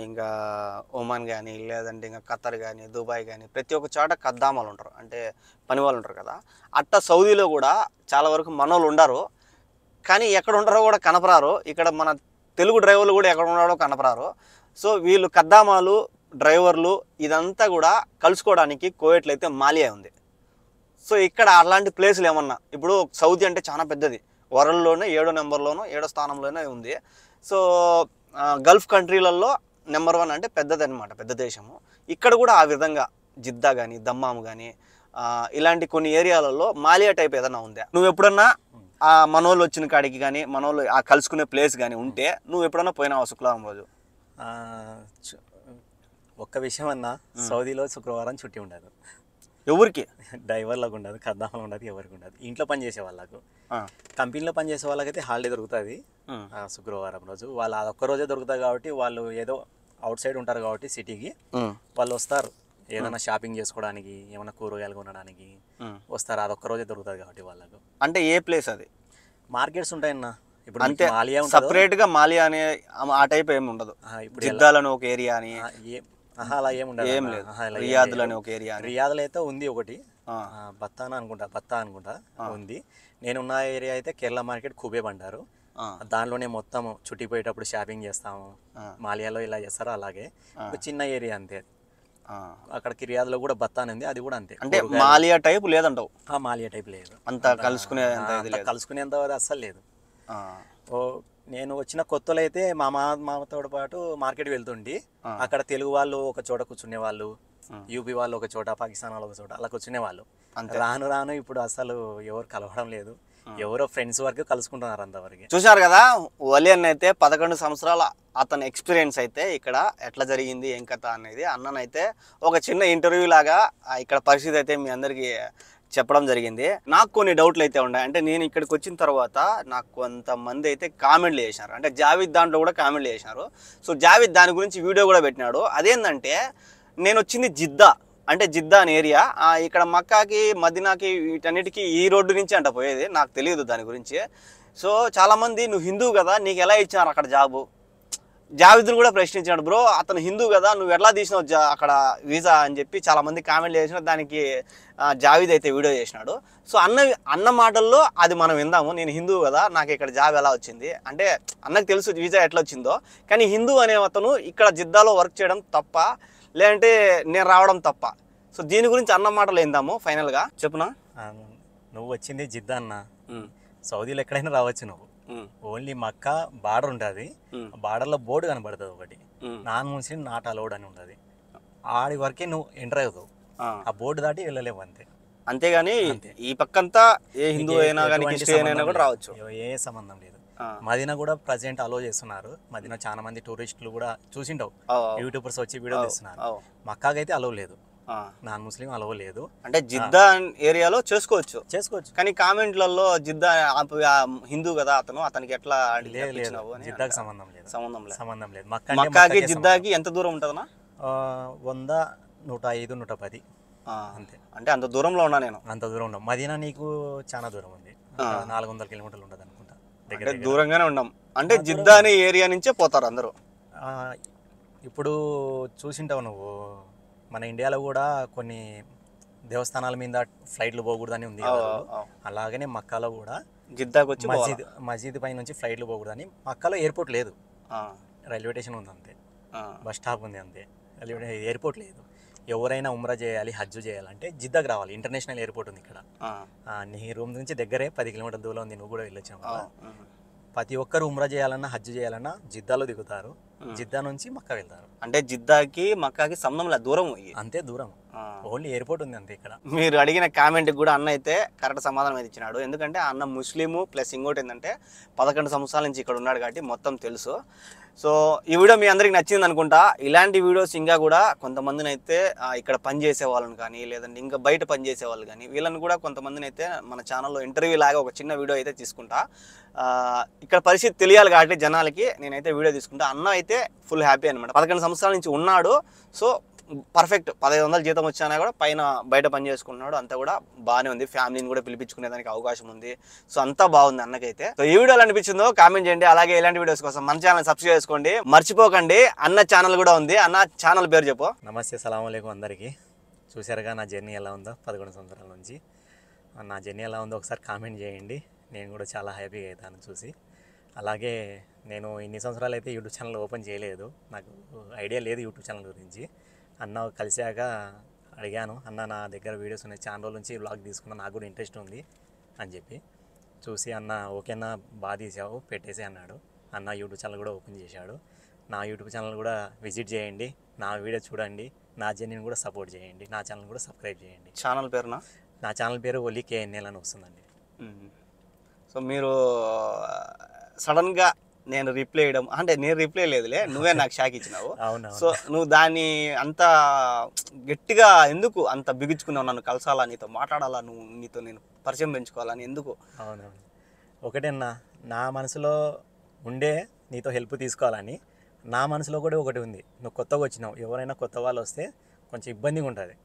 ఇంకా ఒమాన్ కానీ, లేదంటే ఇంకా ఖత్తర్ కానీ, దుబాయ్ కానీ, ప్రతి ఒక్క చోట ఖద్దామాలు ఉంటారు, అంటే పని వాళ్ళు ఉంటారు కదా. అట్లా సౌదీలో కూడా చాలా వరకు మనోళ్ళు ఉండరు, కానీ ఎక్కడ ఉంటారో కూడా కనపరారు. ఇక్కడ మన తెలుగు డ్రైవర్లు కూడా ఎక్కడ ఉన్నారో కనపరారు. సో వీళ్ళు ఖద్దామాలు, డ్రైవర్లు ఇదంతా కూడా కలుసుకోవడానికి కువైట్లో అయితే మాలియా ఉంది. సో ఇక్కడ అలాంటి ప్లేసులు ఏమన్నా, ఇప్పుడు సౌదీ అంటే చాలా పెద్దది, వరల్డ్లోనే 7వ నెంబర్లోనో 7వ స్థానంలోనే ఉంది. సో గల్ఫ్ కంట్రీలలో నెంబర్ 1 అంటే పెద్దది అనమాట, పెద్ద దేశము. ఇక్కడ కూడా ఆ విధంగా జిద్దా కానీ, దమ్మాము కానీ, ఇలాంటి కొన్ని ఏరియాలలో మాలియా టైప్ ఏదైనా ఉందా? నువ్వు ఎప్పుడన్నా ఆ మనోళ్ళు వచ్చిన కాడికి కానీ, మనోళ్ళు ఆ కలుసుకునే ప్లేస్ కానీ ఉంటే నువ్వు ఎప్పుడన్నా పోయినావా శుక్రవారం రోజు? ఒక్క విషయం అన్నా, సౌదీలో శుక్రవారం చుట్టి ఉండదు ఎవరికి, డ్రైవర్లకు ఉండదు, ఖద్దామాలు ఉండదు, ఎవరికి ఉండదు. ఇంట్లో పనిచేసే వాళ్ళకు, కంపెనీలో పనిచేసే వాళ్ళకైతే హాలిడే దొరుకుతుంది శుక్రవారం రోజు. వాళ్ళు అదొక్క రోజే దొరుకుతుంది కాబట్టి వాళ్ళు ఏదో అవుట్ సైడ్ ఉంటారు కాబట్టి సిటీకి వాళ్ళు వస్తారు ఏదైనా షాపింగ్ చేసుకోవడానికి, ఏమైనా కూరగాయలు కొనడానికి వస్తారు. అదొక్క రోజే దొరుకుతుంది కాబట్టి వాళ్ళకు. అంటే ఏ ప్లేస్ అది? మార్కెట్స్ ఉంటాయన్న. ఇప్పుడు అంటే మాలియా సపరేట్ గా మాలియా అనే ఆ టైప్ ఏమి ఉండదు. ఇప్పుడు జిద్దాలని ఒక ఏరియా అని అలా ఏముండదు, ఏం లేదు. రియాద్లో అని ఒక ఏరియా, రియాద్లో అయితే ఉంది ఒకటి, బత్తా అనుకుంటా ఉంది. నేనున్న ఏరియా అయితే కేరళ మార్కెట్ ఖూబేబ్ అంటారు. దానిలోనే మొత్తం చుట్టిపోయేటప్పుడు షాపింగ్ చేస్తాము. మాలియాలో ఇలా చేస్తారో అలాగే ఒక చిన్న ఏరియా అంతే. అక్కడికి రియాద్లో కూడా బత్తా అని ఉంది, అది కూడా అంతే. అంటే మాలియా టైప్ లేదంటావు? మాలియా టైప్ లేదు, అంత కలుసుకునేంత అస్సలు లేదు. నేను వచ్చిన కొత్తలో అయితే మా మామతో పాటు మార్కెట్ వెళ్తుండి, అక్కడ తెలుగు వాళ్ళు ఒక చోట కూర్చునే వాళ్ళు, యూపీ వాళ్ళు ఒక చోట, పాకిస్తాన్ వాళ్ళు ఒక చోట, అలా కూర్చునే వాళ్ళు. రాను ఇప్పుడు అసలు ఎవరు కలవడం లేదు, ఎవరో ఫ్రెండ్స్ వరకు కలుసుకుంటున్నారు అంతవరకు. చూశారు కదా, వలి అన్న అయితే 11 సంవత్సరాల అతని ఎక్స్పీరియన్స్ అయితే ఇక్కడ ఎట్లా జరిగింది ఏం కథ అనేది అన్ననైతే ఒక చిన్న ఇంటర్వ్యూ లాగా ఇక్కడ పరిస్థితి అయితే మీ అందరికీ చెప్పడం జరిగింది. నాకు కొన్ని డౌట్లు అయితే ఉన్నాయి. అంటే నేను ఇక్కడికి వచ్చిన తర్వాత నాకు కొంతమంది అయితే కామెంట్లు చేసినారు. అంటే జావేద్ దాంట్లో కూడా కామెంట్లు చేసినారు. సో జావేద్ దాని గురించి వీడియో కూడా పెట్టినాడు. అదేంటంటే నేను వచ్చింది జిద్దా, అంటే జిద్దా అని ఏరియా. ఇక్కడ మక్కాకి మదీనాకి వీటన్నిటికీ ఈ రోడ్డు నుంచి అంట పోయేది. నాకు తెలియదు దాని గురించి. సో చాలామంది నువ్వు హిందూ కదా నీకు ఎలా ఇచ్చినారు అక్కడ జాబు, జావేద్ని కూడా ప్రశ్నించాడు. బ్రో అతను హిందూ కదా నువ్వు ఎట్లా తీసినావు అక్కడ వీసా అని చెప్పి చాలామంది కామెంట్లు చేసిన. దానికి జావేద్ అయితే వీడియో చేసినాడు. సో అన్న మాటల్లో అది మనం విందాము. నేను హిందూ కదా నాకు ఇక్కడ జాబ్ ఎలా వచ్చింది అంటే అన్నకు తెలుసు వీసా ఎట్లా వచ్చిందో, కానీ హిందూ అనే అతను ఇక్కడ జిద్దాలో వర్క్ చేయడం తప్ప లేదంటే నేను రావడం తప్ప. సో దీని గురించి అన్న మాటలు ఏందాము ఫైనల్గా చెప్పునా. నువ్వు వచ్చింది జిద్దా అన్న, సౌదీలో ఎక్కడైనా రావచ్చు నువ్వు. ఓన్లీ మక్కా బార్డర్ ఉంటుంది, బార్డర్లో బోర్డు కనబడుతుంది ఒకటి, నాన్ ముస్లిం నాట్ అలౌడ్ అని ఉంటుంది. ఆడి వరకే నువ్వు ఎంటర్ అవుతావు, ఆ బోర్డు దాటి వెళ్ళలేవు అంతే. అంతేగాని ఈ పక్కంతా ఏ హిందూ అయినా కానీ క్రిస్టియన్ అయినా కూడా రావచ్చు, ఏ సంబంధం లేదు. మదీనా కూడా ప్రజెంట్ అలో చేస్తున్నారు. మదీనా చాలా మంది టూరిస్టులు కూడా చూసింటావు, యూట్యూబర్స్ వచ్చి వీడియో తీస్తున్నారు. మక్కాకైతే అలవ్ లేదు, నాన్ ముస్లిం అలవ్ లేదు. అంటే జిద్దా ఏరియాలో చేసుకోవచ్చు కానీ కామెంట్లలో జిద్దా హిందూ కదా అతనికి ఎట్లా జిద్దాకి సంబంధం లేదు. మక్కాకి జిద్దాకి ఎంత దూరం ఉంటుందన్నా? 100, 105, 110 అంతే. అంటే అంత దూరంలో ఉన్నా నేను. అంత దూరం ఉన్నాం. మదీనా నీకు చాలా దూరం ఉంది, 400 కిలోమీటర్లు ఉంటుంది అనుకుంటా. దూరంగానే ఉన్నాం. అంటే జిద్దా అనే ఏరియా నుంచే పోతారు అందరూ. ఇప్పుడు చూసింటావు నువ్వు, మన ఇండియాలో కూడా కొన్ని దేవస్థానాల మీద ఫ్లైట్లు పోకూడదని ఉంది. అలాగనే మక్కాలో కూడా జిద్దాకి వచ్చి మసీద్ పై నుంచి ఫ్లైట్లు పోకూడదని. మక్కాలో ఎయిర్పోర్ట్ లేదు, రైల్వే స్టేషన్ ఉంది అంతే, బస్ స్టాప్ ఉంది అంతే, ఎయిర్పోర్ట్ లేదు. ఎవరైనా ఉమ్రా చేయాలి, హజ్ చేయాలంటే జిద్దాకి రావాలి. ఇంటర్నేషనల్ ఎయిర్పోర్ట్ ఉంది ఇక్కడ. నీ రూమ్ నుంచి దగ్గరే 10 కిలోమీటర్ల దూరం ఉంది, నువ్వు కూడా వెళ్ళొచ్చావు. ప్రతి ఒక్కరు ఉమ్రా చేయాలన్నా హజ్ చేయాలన్నా జిద్దాలో దిగుతారు, జిద్దా నుంచి మక్కా వెళ్తారు. అంటే జిద్దాకి మక్కాకి సంబంధం లేదు, దూరం అంతే, దూరం. ఓన్లీ ఎయిర్పోర్ట్ ఉంది అంతే ఇక్కడ. మీరు అడిగిన కామెంట్కి కూడా అన్న అయితే కరెక్ట్ సమాధానం అయితే ఇచ్చినాడు. ఎందుకంటే అన్న ముస్లిము ప్లస్ ఇంకోటి ఏంటంటే 11 సంవత్సరాల నుంచి ఇక్కడ ఉన్నాడు కాబట్టి మొత్తం తెలుసు. సో ఈ వీడియో మీ అందరికి నచ్చింది అనుకుంటా. ఇలాంటి వీడియోస్ ఇంకా కూడా కొంతమందిని అయితే ఇక్కడ పనిచేసే వాళ్ళని కానీ లేదంటే ఇంకా బయట పనిచేసే వాళ్ళు కానీ వీళ్ళని కూడా కొంతమందిని అయితే మన ఛానల్లో ఇంటర్వ్యూ లాగా ఒక చిన్న వీడియో అయితే తీసుకుంటా. ఇక్కడ పరిస్థితి తెలియాలి కాబట్టి జనాలకి నేనైతే వీడియో తీసుకుంటా. అన్న అయితే ఫుల్ హ్యాపీ అనమాట. 11 సంవత్సరాల నుంచి ఉన్నాడు. సో పర్ఫెక్ట్ 1500 జీతం వచ్చినా కూడా పైన బయట పని చేసుకున్నాడు. అంతా కూడా బాగానే ఉంది. ఫ్యామిలీని కూడా పిలిపించుకునే దానికి అవకాశం ఉంది. సో అంతా బాగుంది అన్నకైతే. సో ఈ వీడియో ఎలా అనిపించిందో కామెంట్ చేయండి. అలాగే ఇలాంటి వీడియోస్ కోసం మన ఛానల్ సబ్స్క్రైబ్ చేసుకోండి, మర్చిపోకండి. అన్న ఛానల్ కూడా ఉంది. అన్న ఛానల్ పేరు చెప్పు. నమస్తే, సలాం అలైకుం అందరికీ. చూసారుగా నా జర్నీ ఎలా ఉందో 11 సంవత్సరాల నుంచి. నా జర్నీ ఎలా ఉందో ఒకసారి కామెంట్ చేయండి. నేను కూడా చాలా హ్యాపీగా అవుతాను చూసి. అలాగే నేను ఇన్ని సంవత్సరాలు అయితే యూట్యూబ్ ఛానల్ ఓపెన్ చేయలేదు, నాకు ఐడియా లేదు యూట్యూబ్ ఛానల్ గురించి. అన్న కలిసాక అడిగాను, అన్న నా దగ్గర వీడియోస్ ఉన్నాయి, చాలా రోజుల నుంచి వ్లాగ్ తీసుకున్నా, నాకు కూడా ఇంట్రెస్ట్ ఉంది అని చెప్పి చూసి అన్న ఓకేనా బాగా తీసావు పెట్టేసి అన్నాడు. అన్న యూట్యూబ్ ఛానల్ కూడా ఓపెన్ చేశాడు. నా యూట్యూబ్ ఛానల్ కూడా విజిట్ చేయండి, నా వీడియో చూడండి, నా జర్నీని కూడా సపోర్ట్ చేయండి, నా ఛానల్ కూడా సబ్స్క్రైబ్ చేయండి. ఛానల్ పేరునా? నా ఛానల్ పేరు ఒలి KNL అని వస్తుందండి. సో మీరు సడన్గా నేను రిప్లై ఇవ్వడం అంటే నేను రిప్లై లేదులే, నువ్వే నాకు షాక్ ఇచ్చినావు. సో నువ్వు దాన్ని అంత గట్టిగా ఎందుకు అంత బిగించుకున్నావు? నన్ను కలసాలా, నీతో మాట్లాడాలా, నీతో నేను పరిచయం పెంచుకోవాలని ఎందుకు? అవునవును, ఒకటేనా నా మనసులో ఉండే నీతో హెల్ప్ తీసుకోవాలని. నా మనసులో కూడా ఒకటి ఉంది, నువ్వు కొత్తగా వచ్చినావు, ఎవరైనా కొత్త వాళ్ళు వస్తే కొంచెం ఇబ్బందిగా ఉంటుంది.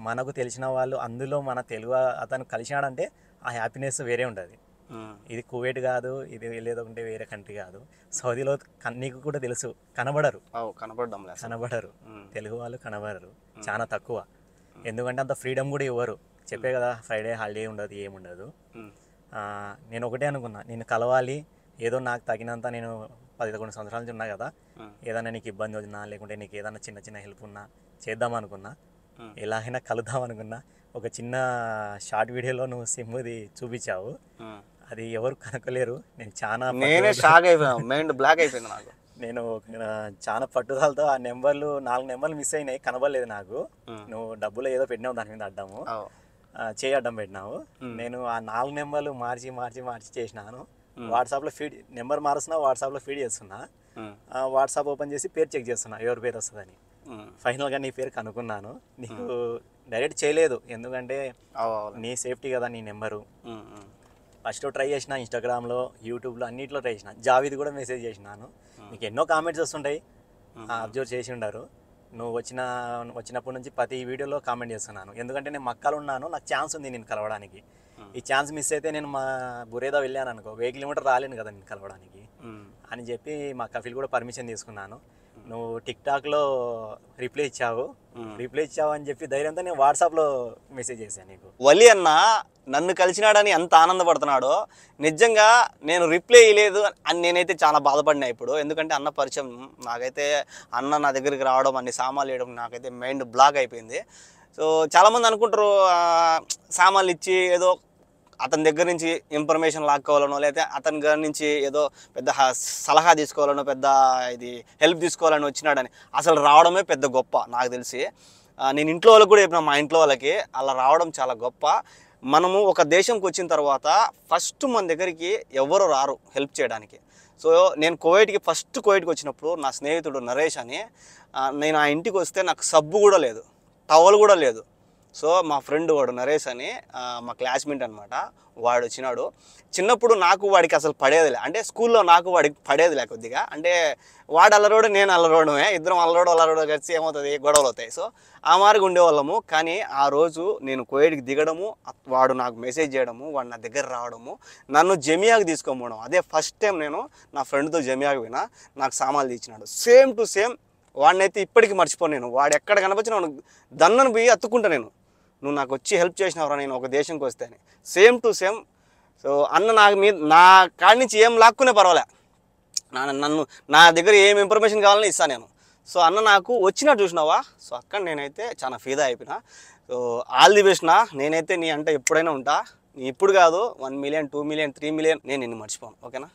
మనకు తెలిసిన వాళ్ళు అందులో మన తెలుగు అతను కలిసినాడంటే ఆ హ్యాపీనెస్ వేరే ఉంటుంది. ఇది కువైట్ కాదు, ఇది లేదంటే వేరే కంట్రీ కాదు, సౌదీలో నీకు కూడా తెలుసు కనబడరు, తెలుగు వాళ్ళు కనబడరు, చాలా తక్కువ. ఎందుకంటే అంత ఫ్రీడమ్ కూడా ఇవ్వరు. చెప్పే కదా ఫ్రైడే హాలిడే ఉండదు, ఏముండదు. నేను ఒకటే అనుకున్నా, నేను కలవాలి, ఏదో నాకు తగినంత, నేను 11 సంవత్సరాల నుంచి ఉన్నా కదా, ఏదైనా నీకు ఇబ్బంది వచ్చినా లేకుంటే నీకు ఏదైనా చిన్న చిన్న హెల్ప్ ఉన్నా చేద్దామనుకున్నా, ఎలాగైనా కలుద్దాం అనుకున్నా. ఒక చిన్న షార్ట్ వీడియోలో నువ్వు సిమ్ది చూపించావు, అది ఎవరు కనుకోలేరు. నేను చాలా షాక్ అయిపోయాను, మైండ్ బ్లాక్ అయిపోయింది నాకు. నేను చాలా పట్టుదలతో ఆ 4 నెంబర్లు మిస్ అయినాయి, కనబడలేదు నాకు. నువ్వు డబ్బులు ఏదో పెట్టినావు దాని మీద అడ్డాము, చేయి అడ్డం పెట్టినావు. నేను ఆ 4 నెంబర్లు మార్చి చేసినాను. వాట్సాప్లో ఫీడ్ నెంబర్ మారుస్తున్నా, వాట్సాప్లో ఫీడ్ చేస్తున్నా, వాట్సాప్ ఓపెన్ చేసి పేరు చెక్ చేస్తున్నా ఎవరి పేరు వస్తుందని. ఫైనల్గా నీ పేరు కనుక్కున్నాను. నీకు డైరెక్ట్ చేయలేదు, ఎందుకంటే అవును. నీ సేఫ్టీ కదా నీ నెంబరు. ఫస్ట్ ట్రై చేసిన ఇన్స్టాగ్రామ్లో, యూట్యూబ్లో అన్నిట్లో ట్రై చేసిన. జావిద్ కూడా మెసేజ్ చేసినాను. నీకు ఎన్నో కామెంట్స్ వస్తుంటాయి, అబ్జర్వ్ చేసి ఉండరు. నువ్వు వచ్చినప్పటి నుంచి ప్రతి వీడియోలో కామెంట్ చేస్తున్నాను, ఎందుకంటే నేను మక్కలు ఉన్నాను, నాకు ఛాన్స్ ఉంది నేను కలవడానికి. ఈ ఛాన్స్ మిస్ అయితే నేను మా బురేదా వెళ్ళాను అనుకో, 1000 కిలోమీటర్ రాలేను కదా నేను కలవడానికి అని చెప్పి మా కఫీల్ కూడా పర్మిషన్ తీసుకున్నాను. నువ్వు టిక్టాక్లో రిప్లై ఇచ్చావు అని చెప్పి ధైర్యంతో నేను వాట్సాప్లో మెసేజ్ చేశాను నీకు. వలి అన్న నన్ను కలిసినాడని ఎంత ఆనందపడుతున్నాడో, నిజంగా నేను రిప్లై ఇవ్వలేదు అని నేనైతే చాలా బాధపడినా ఇప్పుడు. ఎందుకంటే అన్న పరిచయం నాకైతే, అన్న నా దగ్గరికి రావడం, అన్ని సామాన్లు వేయడం నాకైతే మైండ్ బ్లాక్ అయిపోయింది. సో చాలామంది అనుకుంటారు సామాన్లు ఇచ్చి ఏదో అతని దగ్గర నుంచి ఇన్ఫర్మేషన్ లాక్కోవాలనో, లేకపోతే అతని దగ్గర నుంచి ఏదో పెద్ద సలహా తీసుకోవాలనో, పెద్ద ఇది హెల్ప్ తీసుకోవాలని వచ్చినాడని. అసలు రావడమే పెద్ద గొప్ప నాకు తెలిసి. నేను ఇంట్లో వాళ్ళకి కూడా చెప్పిన, మా ఇంట్లో వాళ్ళకి అలా రావడం చాలా గొప్ప. మనము ఒక దేశంకి వచ్చిన తర్వాత ఫస్ట్ మన దగ్గరికి ఎవరు రారు హెల్ప్ చేయడానికి. సో నేను ఫస్ట్ కువైట్కి వచ్చినప్పుడు నా స్నేహితుడు నరేష్ అని, నేను ఆ ఇంటికి వస్తే నాకు సబ్బు కూడా లేదు, టవల్ కూడా లేదు. సో మా ఫ్రెండ్ వాడు నరేష్ అని, మా క్లాస్మేట్ అనమాట, వాడు వచ్చినాడు. చిన్నప్పుడు నాకు వాడికి అసలు పడేదిలే, అంటే స్కూల్లో నాకు వాడికి పడేదిలే కొద్దిగా. అంటే వాడు అల్లరోడు, నేను అల్లరోడమే, ఇద్దరం అల్లరోడు కలిసి ఏమవుతుంది, గొడవలు అవుతాయి. సో ఆ మార్గం ఉండేవాళ్ళము. కానీ ఆ రోజు నేను కువైట్కి దిగడము, వాడు నాకు మెసేజ్ చేయడము, వాడు నా దగ్గర రావడము, నన్ను జమియాకి తీసుకోపోవడం, అదే ఫస్ట్ టైం నేను నా ఫ్రెండ్తో జమియాకి పోయినా. నాకు సామాన్లు ఇచ్చినాడు, సేమ్ టు సేమ్. వాడినైతే ఇప్పటికీ మర్చిపోను నేను. వాడు ఎక్కడ కనిపించినా దన్నను పోయి అత్తుకుంటా నేను, నువ్వు నాకు వచ్చి హెల్ప్ చేసినవరా నేను ఒక దేశంకి వస్తే అని. Same to same. సో అన్న నా కాడి నుంచి ఏం లాక్కునే పర్వాలే, నా దగ్గర ఏం ఇన్ఫర్మేషన్ కావాలని ఇస్తాను నేను. సో అన్న నాకు వచ్చినా చూసినావా. సో అక్కడ నేనైతే చాలా ఫీదా అయిపోయినా. సో ఆల్ ది బెస్ట్ నా. నేనైతే నీ అంటే ఎప్పుడైనా ఉంటా. నీ ఇప్పుడు కాదు, 1 మిలియన్ 2 మిలియన్ 3 మిలియన్ నేను నిన్ను మర్చిపోను. ఓకేనా?